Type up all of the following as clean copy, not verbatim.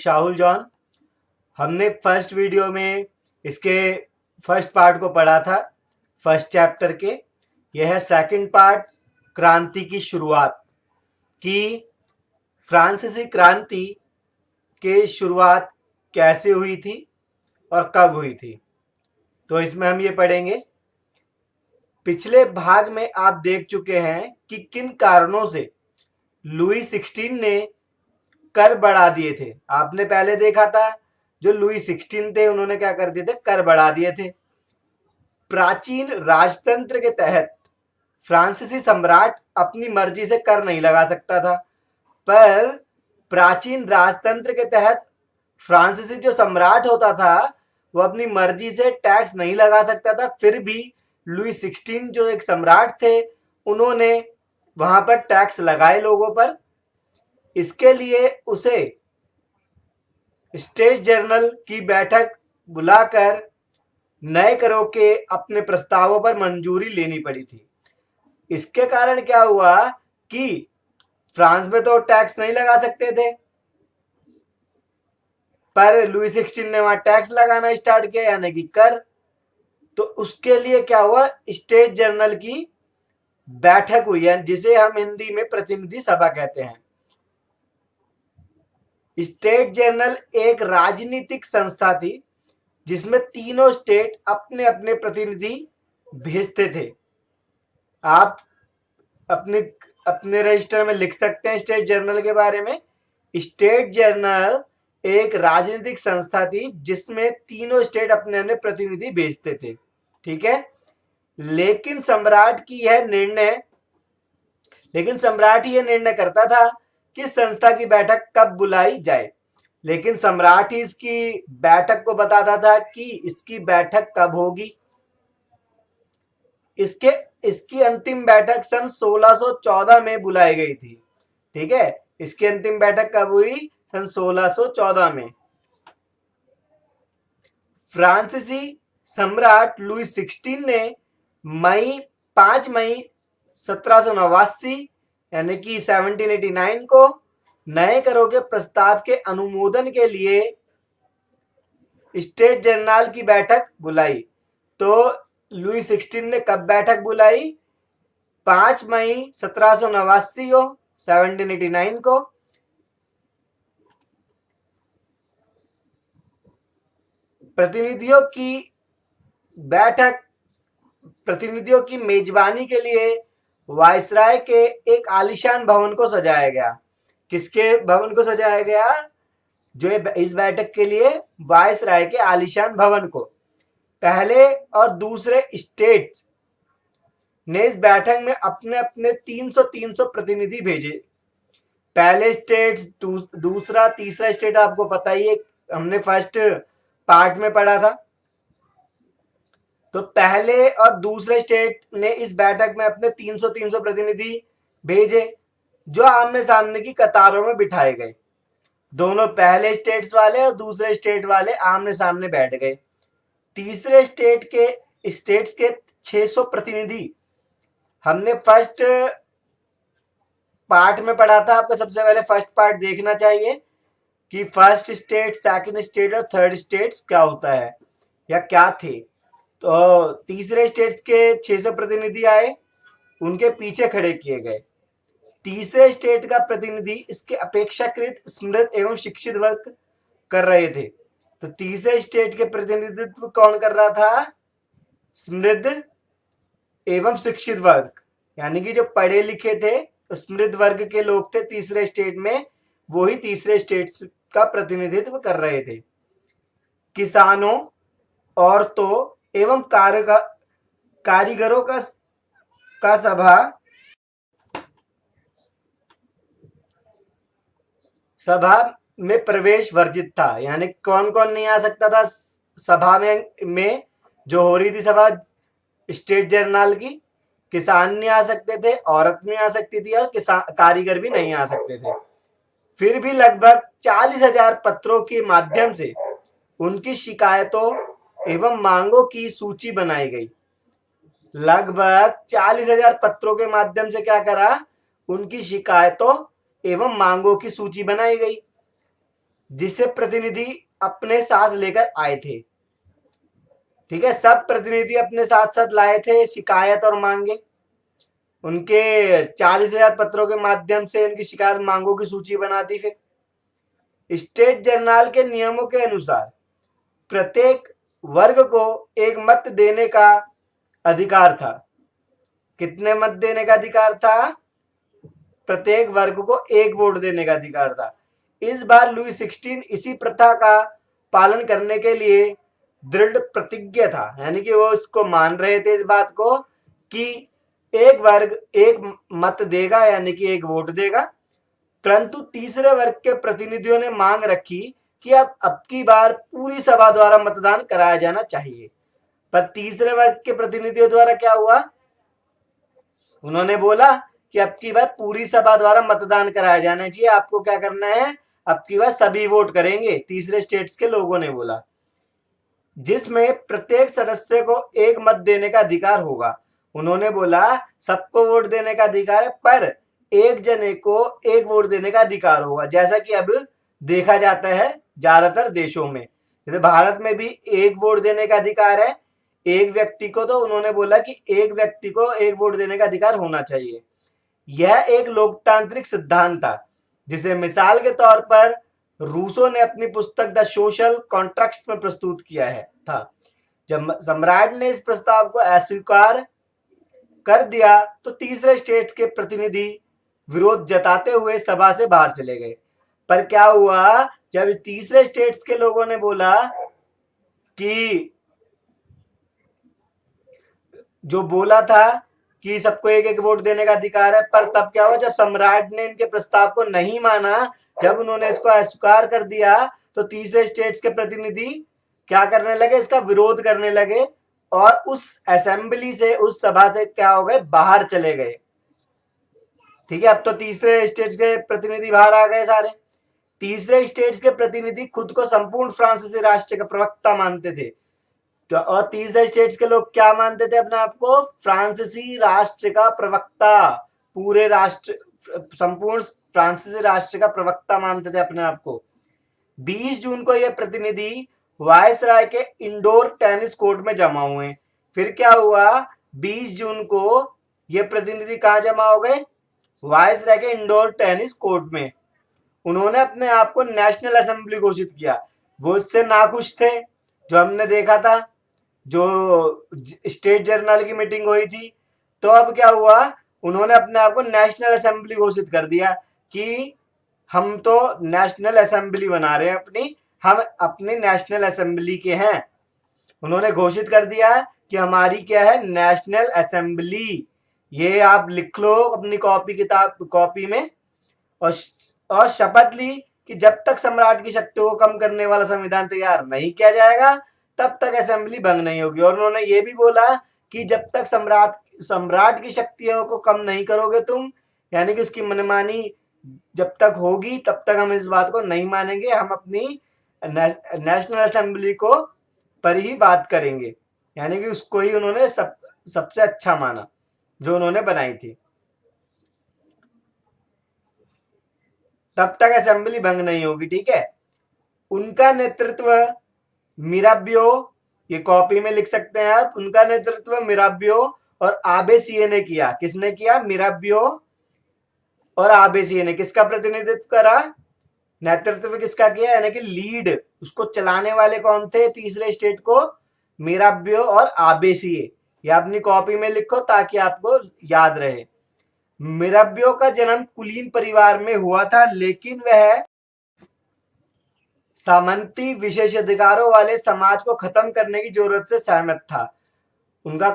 Shahul John. हमने first video में इसके फर्स्ट पार्ट को पढ़ा था, फर्स्ट चैप्टर के। यह है सेकंड पार्ट, क्रांति की शुरुआत की। फ्रांसीसी क्रांति की शुरुआत कैसे हुई थी और कब हुई थी, तो इसमें हम ये पढ़ेंगे। पिछले भाग में आप देख चुके हैं कि किन कारणों से लुई 16 ने कर बढ़ा दिए थे। आपने पहले देखा था जो लुई 16 थे उन्होंने क्या कर दिए थे, कर बढ़ा दिए थे। प्राचीन राजतंत्र के तहत फ्रांसीसी सम्राट अपनी मर्जी से कर नहीं लगा सकता था, पर प्राचीन राजतंत्र के तहत फ्रांसीसी जो सम्राट होता था वो अपनी मर्जी से टैक्स नहीं लगा सकता था। फिर भी लुई 16 जो एक सम्राट थे उन्होंने वहां पर टैक्स लगाए लोगों पर। इसके लिए उसे स्टेट्स जनरल की बैठक बुलाकर नए करों के अपने प्रस्तावों पर मंजूरी लेनी पड़ी थी। इसके कारण क्या हुआ कि फ्रांस में तो टैक्स नहीं लगा सकते थे, पर लुई 16 ने वहां टैक्स लगाना स्टार्ट किया, यानी कि कर। तो उसके लिए क्या हुआ, स्टेट जनरल की बैठक हुई है, जिसे हम हिंदी में प्रतिनिधि सभा कहते हैं। स्टेट जनरल एक राजनीतिक संस्था थी जिसमें तीनों स्टेट अपने अपने प्रतिनिधि भेजते थे। आप अपने अपने रजिस्टर में लिख सकते हैं स्टेट जनरल के बारे में। स्टेट जनरल एक राजनीतिक संस्था थी जिसमें तीनों स्टेट अपने अपने प्रतिनिधि भेजते थे, ठीक है। लेकिन सम्राट ही यह निर्णय करता था कि संस्था की बैठक कब बुलाई जाए। लेकिन सम्राट ही इसकी बैठक को बताता था कि इसकी बैठक कब होगी। इसकी अंतिम बैठक सन 1614 में बुलाई गई थी, ठीक है। इसकी अंतिम बैठक कब हुई, सन 1614 में। फ्रांसीसी सम्राट लुई 16 ने 5 मई 1789 यानी कि 1789 को नए करों के प्रस्ताव के अनुमोदन के लिए स्टेट जनरल की बैठक बुलाई। तो लुई 16 ने कब बैठक बुलाई, 5 मई 1789 को, 1789 को। प्रतिनिधियों की मेजबानी के लिए वायसराय के एक आलीशान भवन को सजाया गया। किसके भवन को सजाया गया, जो इस बैठक के लिए वायसराय के आलीशान भवन को। पहले और दूसरे स्टेट ने इस बैठक में अपने अपने 300 प्रतिनिधि भेजे। पहले स्टेट, दूसरा, तीसरा स्टेट आपको पता ही है, हमने फर्स्ट पार्ट में पढ़ा था। तो पहले और दूसरे स्टेट ने इस बैठक में अपने 300 प्रतिनिधि भेजे, जो आमने सामने की कतारों में बिठाए गए। दोनों पहले स्टेट्स वाले और दूसरे स्टेट वाले आमने सामने बैठ गए। तीसरे स्टेट्स के 600 प्रतिनिधि हमने फर्स्ट पार्ट में पढ़ा था। आपको सबसे पहले फर्स्ट पार्ट देखना चाहिए कि फर्स्ट स्टेट, सेकंड स्टेट और थर्ड स्टेट्स क्या होता है या क्या थे। तो तीसरे स्टेट्स के 600 प्रतिनिधि आए, उनके पीछे खड़े किए गए। तीसरे स्टेट का प्रतिनिधि इसके अपेक्षाकृत समृद्ध एवं शिक्षित वर्ग कर रहे थे। तो तीसरे स्टेट के प्रतिनिधित्व कौन कर रहा था, समृद्ध एवं शिक्षित वर्ग, यानी कि जो पढ़े लिखे थे, समृद्ध वर्ग के लोग थे तीसरे स्टेट में, वो ही तीसरे स्टेट्स का प्रतिनिधित्व कर रहे थे। किसानों, औरतों एवं कारीगरों का सभा में प्रवेश वर्जित था। यानी कौन कौन नहीं आ सकता था सभा में जो हो रही थी सभा स्टेट जनरल की। किसान नहीं आ सकते थे, औरत नहीं आ सकती थी और कारीगर भी नहीं आ सकते थे। फिर भी लगभग 40,000 पत्रों के माध्यम से उनकी शिकायतों एवं मांगों की सूची बनाई गई। लगभग 40,000 पत्रों के माध्यम से क्या करा, उनकी शिकायतों एवं मांगों की सूची बनाई गई। जिसे प्रतिनिधि अपने साथ लेकर आए थे। ठीक है, सब प्रतिनिधि अपने साथ साथ लाए थे शिकायत और मांगे। उनके 40,000 पत्रों के माध्यम से उनकी शिकायत मांगों की सूची बना दी। फिर स्टेट जर्नल के नियमों के अनुसार प्रत्येक वर्ग को एक मत देने का अधिकार था। कितने मत देने का अधिकार था? प्रत्येक वर्ग को एक वोट देने का अधिकार था। इस बार लुई 16 इसी प्रथा का पालन करने के लिए दृढ़ प्रतिज्ञ था, यानी कि वो इसको मान रहे थे इस बात को कि एक वर्ग एक मत देगा, यानी कि एक वोट देगा। परंतु तीसरे वर्ग के प्रतिनिधियों ने मांग रखी कि अब की बार पूरी सभा द्वारा मतदान कराया जाना चाहिए। पर तीसरे वर्ग के प्रतिनिधियों द्वारा क्या हुआ? उन्होंने बोला कि अब की बार पूरी सभा द्वारा मतदान कराया जाना चाहिए, आपको क्या करना है, अब की बार सभी वोट करेंगे। तीसरे स्टेट्स के लोगों ने बोला, जिसमें प्रत्येक सदस्य को एक मत देने का अधिकार होगा। उन्होंने बोला सबको वोट देने का अधिकार है, पर एक जने को एक वोट देने का अधिकार होगा, जैसा कि अब देखा जाता है ज्यादातर देशों में। जैसे भारत में भी एक वोट देने का अधिकार है एक व्यक्ति को, तो उन्होंने बोला कि एक व्यक्ति को एक वोट देने का अधिकार होना चाहिए। यह एक लोकतांत्रिक सिद्धांत था, जिसे मिसाल के तौर पर रूसो ने अपनी पुस्तक द सोशल कॉन्ट्रैक्ट्स में प्रस्तुत किया है था। जब सम्राट ने इस प्रस्ताव को अस्वीकार कर दिया तो तीसरे स्टेट्स के प्रतिनिधि विरोध जताते हुए सभा से बाहर चले गए। पर क्या हुआ, जब तीसरे स्टेट्स के लोगों ने बोला कि जो बोला था कि सबको एक एक वोट देने का अधिकार है, पर तब क्या हुआ, जब सम्राट ने इनके प्रस्ताव को नहीं माना, जब उन्होंने इसको अस्वीकार कर दिया, तो तीसरे स्टेट्स के प्रतिनिधि क्या करने लगे, इसका विरोध करने लगे और उस असेंबली से, उस सभा से क्या हो गए, बाहर चले गए। ठीक है, अब तो तीसरे स्टेट्स के प्रतिनिधि बाहर आ गए सारे। तीसरे स्टेट्स के प्रतिनिधि खुद को संपूर्ण फ्रांसीसी राष्ट्र का प्रवक्ता मानते थे। तो और तीसरे स्टेट्स के लोग क्या मानते थे अपने आप को? फ्रांसीसी राष्ट्र का प्रवक्ता, पूरे राष्ट्र, संपूर्ण फ्रांसीसी राष्ट्र का प्रवक्ता मानते थे अपने आप को। 20 जून को यह प्रतिनिधि वायसराय के इंडोर टेनिस कोर्ट में जमा हुए। फिर क्या हुआ, 20 जून को यह प्रतिनिधि कहां जमा हो गए? वायसराय के इंडोर टेनिस कोर्ट में। उन्होंने अपने आप को नेशनल असेंबली घोषित किया। वो इससे नाखुश थे, जो हमने देखा था, जो स्टेट जर्नल की मीटिंग हुई थी। तो अब क्या हुआ, उन्होंने अपने आप को नेशनल असेंबली घोषित कर दिया कि हम तो नेशनल असेंबली बना रहे हैं अपनी, हम अपनी नेशनल असेंबली के हैं। उन्होंने घोषित कर दिया कि हमारी क्या है, नेशनल असेंबली। ये आप लिख लो अपनी कॉपी में, और शपथ ली कि जब तक सम्राट की शक्तियों को कम करने वाला संविधान तैयार नहीं किया जाएगा तब तक असेंबली भंग नहीं होगी। और उन्होंने ये भी बोला कि जब तक सम्राट की शक्तियों को कम नहीं करोगे तुम, यानी कि उसकी मनमानी जब तक होगी तब तक हम इस बात को नहीं मानेंगे, हम अपनी नेशनल असेंबली को पर ही बात करेंगे। यानी कि उसको ही उन्होंने सबसे अच्छा माना जो उन्होंने बनाई थी। तब तक असेंबली भंग नहीं होगी। ठीक है, उनका नेतृत्व मिराबियो, ये कॉपी में लिख सकते हैं आप, उनका नेतृत्व मिराबियो और आबेसिये ने किया। किसने किया? मिराबियो और आबेसिये ने। किसका प्रतिनिधित्व करा? नेतृत्व किसका किया, यानी कि लीड, उसको चलाने वाले कौन थे तीसरे स्टेट को? मिराबियो और आबेसिये। ये अपनी कॉपी में लिखो ताकि आपको याद रहे। मिराबियो का जन्म कुलीन परिवार में हुआ था, लेकिन वह सामंती विशेषाधिकारों वाले समाज को खत्म करने की जरूरत से सहमत था। उनका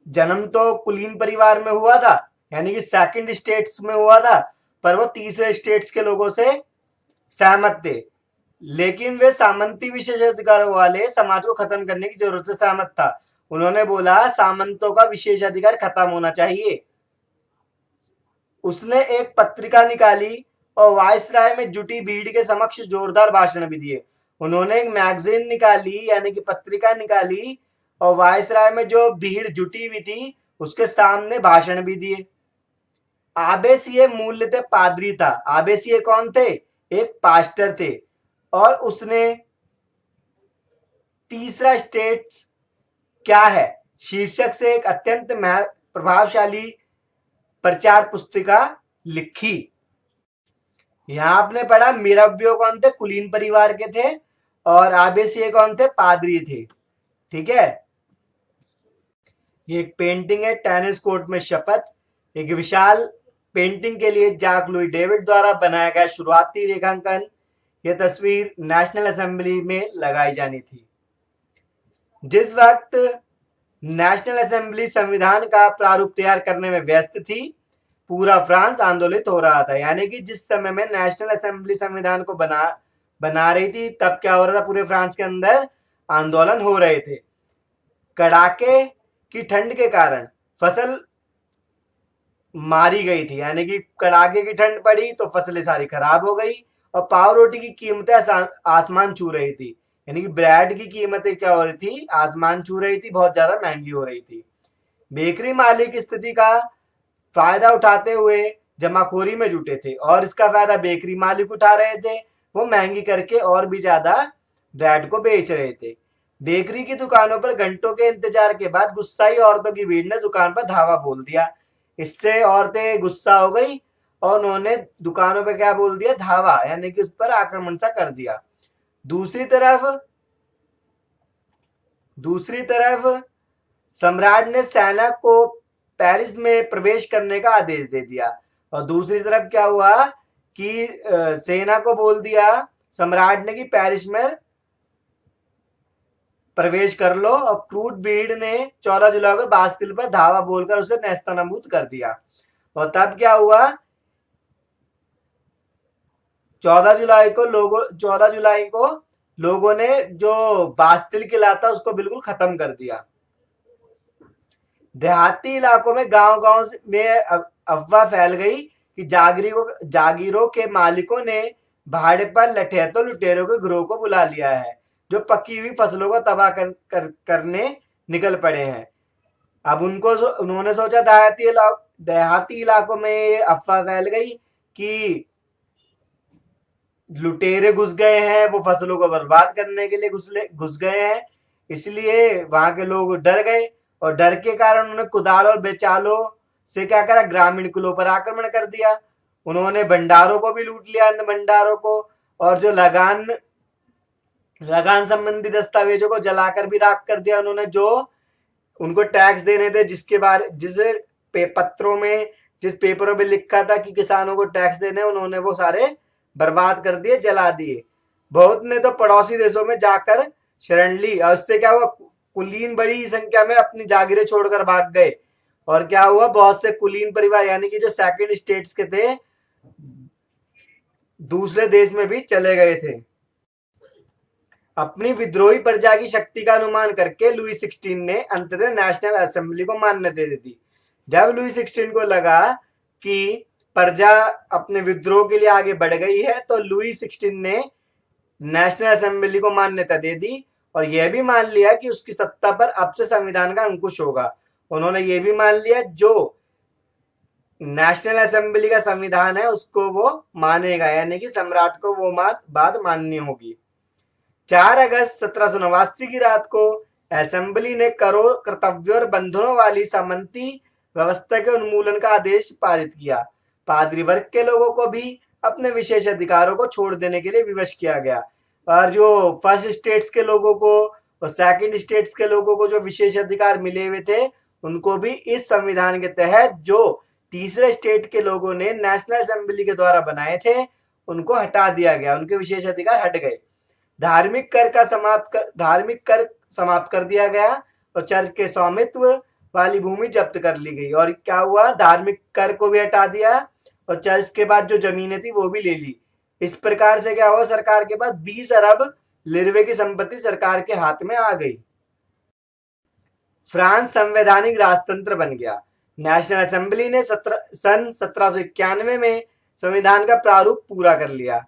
जन्म तो कुलीन परिवार में हुआ था, यानी कि सेकंड स्टेट्स में हुआ था, पर वो तीसरे स्टेट्स के लोगों से सहमत थे, लेकिन वे सामंती विशेषाधिकारों वाले समाज को खत्म करने की जरूरत से सहमत था। उन्होंने बोला सामंतों का विशेषाधिकार खत्म होना चाहिए। उसने एक पत्रिका निकाली और वायसराय में जुटी भीड़ के समक्ष जोरदार भाषण भी दिए। उन्होंने एक मैगजीन निकाली, यानी कि पत्रिका निकाली, और वायसराय में जो भीड़ जुटी हुई थी उसके सामने भाषण भी दिए। आबेसिये मूल्यतः पादरी था। आबेसिये कौन थे? एक पास्टर थे और उसने तीसरा स्टेट्स क्या है शीर्षक से एक अत्यंत प्रभावशाली प्रचार पुस्तिका लिखी। यहां आपने पढ़ा मिरव्यो कौन थे, कुलीन परिवार के थे, और आबेसिये कौन थे, पादरी थे। ठीक है, ये एक पेंटिंग है, टेनिस कोर्ट में शपथ। एक विशाल पेंटिंग के लिए जैक लुई डेविड द्वारा बनाया गया शुरुआती रेखांकन। यह तस्वीर नेशनल असेंबली में लगाई जानी थी। जिस वक्त नेशनल असेंबली संविधान का प्रारूप तैयार करने में व्यस्त थी, पूरा फ्रांस आंदोलित हो रहा था। यानी कि जिस समय में नेशनल असेंबली संविधान को बना रही थी, तब क्या हो रहा था, पूरे फ्रांस के अंदर आंदोलन हो रहे थे। कड़ाके की ठंड के कारण फसल मारी गई थी, यानी कि कड़ाके की ठंड पड़ी तो फसलें सारी खराब हो गई और पाव रोटी की कीमतें आसमान छू रही थी। यानी कि ब्रेड की कीमतें क्या हो रही थी, आसमान छू रही थी, बहुत ज्यादा महंगी हो रही थी। बेकरी मालिक स्थिति का फायदा उठाते हुए जमाखोरी में जुटे थे और इसका फायदा बेकरी मालिक उठा रहे थे। वो महंगी करके और भी ज्यादा ब्रेड को बेच रहे थे। बेकरी की दुकानों पर घंटों के इंतजार के बाद गुस्साई औरतों की भीड़ ने दुकान पर धावा बोल दिया। इससे औरतें गुस्सा हो गई और उन्होंने दुकानों पे क्या बोल दिया, धावा, यानी कि उस पर आक्रमण सा कर दिया। दूसरी तरफ सम्राट ने सेना को पेरिस में प्रवेश करने का आदेश दे दिया और दूसरी तरफ क्या हुआ कि सेना को बोल दिया सम्राट ने कि पेरिस में प्रवेश कर लो, और क्रूड भीड़ ने 14 जुलाई को बास्तिल पर धावा बोलकर उसे नेस्तनाबूद कर दिया। और तब क्या हुआ, 14 जुलाई को लोगों ने जो बास्तिल किला था उसको बिल्कुल खत्म कर दिया। देहाती इलाकों में गांव में अफवाह फैल गई कि जागीरों के मालिकों ने भाड़े पर लठैतों लुटेरों के गिरोह को बुला लिया है जो पकी हुई फसलों को तबाह करने निकल पड़े हैं। अब उन्होंने सोचा, देहाती इलाकों में अफवाह फैल गई कि लुटेरे घुस गए हैं, वो फसलों को बर्बाद करने के लिए घुस गए हैं। इसलिए वहां के लोग डर गए और डर के कारण उन्होंने कुदाल और बेचालों से क्या करा, ग्रामीण कुलों पर आक्रमण कर दिया। उन्होंने भंडारों को भी लूट लिया, अन्न भंडारों को, और जो लगान संबंधी दस्तावेजों को जलाकर भी राख कर दिया उन्होंने। जो उनको टैक्स देने थे, जिस पत्रों में, जिस पेपरों में लिखा था कि किसानों को टैक्स देने, उन्होंने वो सारे बर्बाद कर दिए, जला दिए। बहुत ने तो पड़ोसी देशों में जाकर शरण ली और इससे क्या हुआ, कुलीन बड़ी संख्या में अपनी जागीरें छोड़कर भाग गए। और क्या हुआ, बहुत से कुलीन परिवार यानी कि जो सेकंड स्टेट्स के थे, दूसरे देश में भी चले गए थे। अपनी विद्रोही प्रजा की शक्ति का अनुमान करके लुई 16 ने अंततः नेशनल असेंबली को मान्यता दे दी। जब लुई 16 को लगा कि प्रजा अपने विद्रोह के लिए आगे बढ़ गई है, तो लुई 16 ने नेशनल असेंबली को मान्यता दे दी और यह भी मान लिया कि उसकी सत्ता पर अब से संविधान का अंकुश होगा। उन्होंने ये भी मान लिया जो नेशनल असेंबली का संविधान है उसको वो मानेगा, यानी कि सम्राट को वो बात माननी होगी। 4 अगस्त 1789 की रात को असेंबली ने करों, कर्तव्यों और बंधनों वाली सामंती व्यवस्था के उन्मूलन का आदेश पारित किया। पादरी वर्ग के लोगों को भी अपने विशेष अधिकारों को छोड़ देने के लिए विवश किया गया और जो फर्स्ट स्टेट्स के लोगों को और सेकंड स्टेट्स के लोगों को जो विशेष अधिकार मिले हुए थे, उनको भी इस संविधान के तहत जो तीसरे स्टेट के लोगों ने नेशनल असेंबली के द्वारा बनाए थे, उनको हटा दिया गया, उनके विशेष अधिकार हट गए। धार्मिक कर समाप्त कर दिया गया और चर्च के स्वामित्व वाली भूमि जब्त कर ली गई। और क्या हुआ, धार्मिक कर को भी हटा दिया और चर्च के बाद जो जमीनें थी वो भी ले ली। इस प्रकार से क्या हुआ, सरकार के पास 20 अरब लिरवे की संपत्ति सरकार के हाथ में आ गई। फ्रांस संवैधानिक राजतंत्र बन गया। नेशनल असेंबली ने सन 1791 में संविधान का प्रारूप पूरा कर लिया।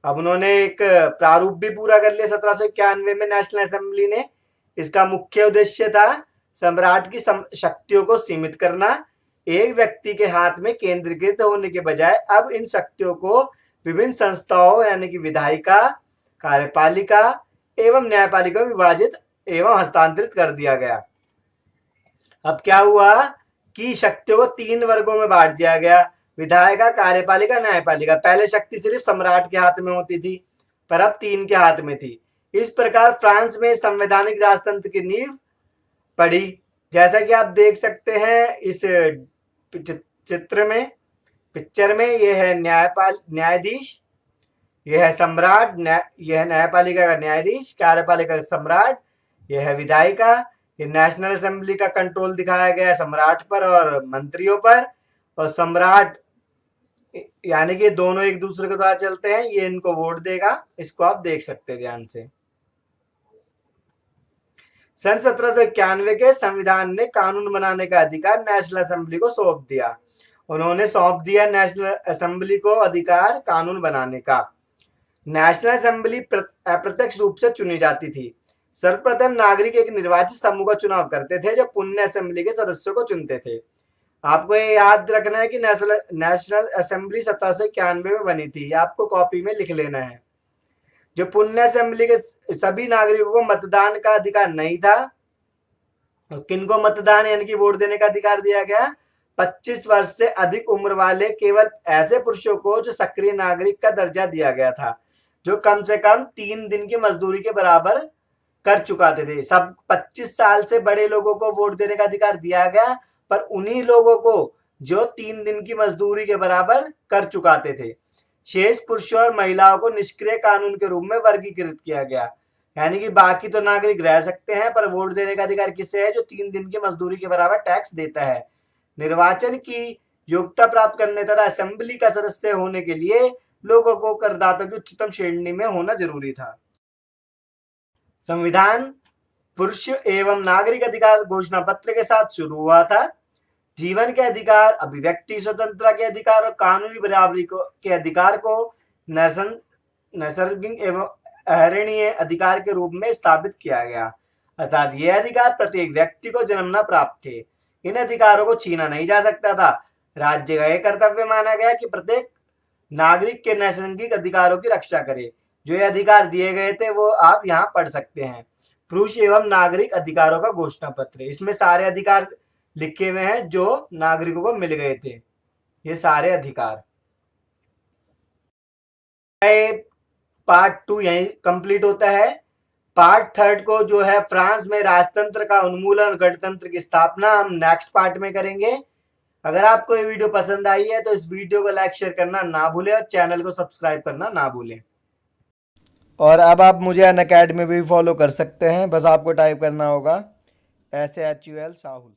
अब उन्होंने एक प्रारूप भी पूरा कर लिया 1791 में नेशनल असेंबली ने। इसका मुख्य उद्देश्य था सम्राट की शक्तियों को सीमित करना। एक व्यक्ति के हाथ में केंद्रीकृत होने के बजाय अब इन शक्तियों को विभिन्न संस्थाओं यानी कि विधायिका, कार्यपालिका एवं न्यायपालिका में विभाजित एवं हस्तांतरित कर दिया गया। अब क्या हुआ कि शक्तियों को 3 वर्गों में बांट दिया गया, विधायिका, कार्यपालिका, न्यायपालिका। पहले शक्ति सिर्फ सम्राट के हाथ में होती थी, पर अब 3 के हाथ में थी। इस प्रकार फ्रांस में संवैधानिक राजतंत्र की नींव पड़ी। जैसा कि आप देख सकते हैं इस चित्र में, पिक्चर में, यह है न्यायाधीश, यह है सम्राट, यह है न्यायपालिका का न्यायाधीश, कार्यपालिका का सम्राट, यह है विधायिका। ये नेशनल असेंबली का कंट्रोल दिखाया गया है सम्राट पर और मंत्रियों पर, और सम्राट यानी कि दोनों एक दूसरे के द्वारा चलते हैं, ये इनको वोट देगा। इसको आप देख सकते हैं ध्यान से। सन 1791 के संविधान ने कानून बनाने का अधिकार नेशनल असेंबली को सौंप दिया। उन्होंने सौंप दिया नेशनल असेंबली को अधिकार कानून बनाने का। नेशनल असेंबली अप्रत्यक्ष रूप से चुनी जाती थी। सर्वप्रथम नागरिक एक निर्वाचित समूह का चुनाव करते थे जो पुण्य असेंबली के सदस्यों को चुनते थे। आपको ये याद रखना है कि नेशनल असेंबली 1791 में बनी थी, ये आपको कॉपी में लिख लेना है। जो पुण्य असेंबली के सभी नागरिकों को मतदान का अधिकार नहीं था। किनको मतदान यानी कि वोट देने का अधिकार दिया गया? 25 वर्ष से अधिक उम्र वाले केवल ऐसे पुरुषों को जो सक्रिय नागरिक का दर्जा दिया गया था, जो कम से कम 3 दिन की मजदूरी के बराबर कर चुकाते थे। सब 25 साल से बड़े लोगों को वोट देने का अधिकार दिया गया, पर उन्हीं लोगों को जो 3 दिन की मजदूरी के बराबर कर चुकाते थे। शेष पुरुषों और महिलाओं को निष्क्रिय कानून के रूप में वर्गीकृत किया गया, यानी कि बाकी तो नागरिक रह सकते हैं, पर वोट देने का अधिकार किसे है? जो 3 दिन की मजदूरी के बराबर टैक्स देता है। निर्वाचन की योग्यता प्राप्त करने तथा असेंबली का सदस्य होने के लिए लोगों को करदाता की उच्चतम श्रेणी में होना जरूरी था। संविधान पुरुष एवं नागरिक अधिकार घोषणा पत्र के साथ शुरू हुआ था। जीवन के अधिकार, अभिव्यक्ति स्वतंत्रता के अधिकार और कानूनी बराबरी के अधिकार को नैसर्गिक एवं अहरणीय अधिकार के रूप में स्थापित किया गया, अर्थात ये अधिकार प्रत्येक व्यक्ति को जन्मना प्राप्त थे। इन अधिकारों को छीना नहीं जा सकता था। राज्य का यह कर्तव्य माना गया कि प्रत्येक नागरिक के नैसर्गिक अधिकारों की रक्षा करे। जो ये अधिकार दिए गए थे वो आप यहाँ पढ़ सकते हैं। पुरुष एवं नागरिक अधिकारों का घोषणा पत्र, इसमें सारे अधिकार लिखे हुए हैं जो नागरिकों को मिल गए थे, ये सारे अधिकार। पार्ट 2 यहीं कंप्लीट होता है। पार्ट 3 को जो है फ्रांस में राजतंत्र का उन्मूलन और गणतंत्र की स्थापना, हम नेक्स्ट पार्ट में करेंगे। अगर आपको ये वीडियो पसंद आई है तो इस वीडियो को लाइक शेयर करना ना भूलें और चैनल को सब्सक्राइब करना ना भूलें। और अब आप मुझे अनअकैडमी भी फॉलो कर सकते हैं, बस आपको टाइप करना होगा SHUL साहुल।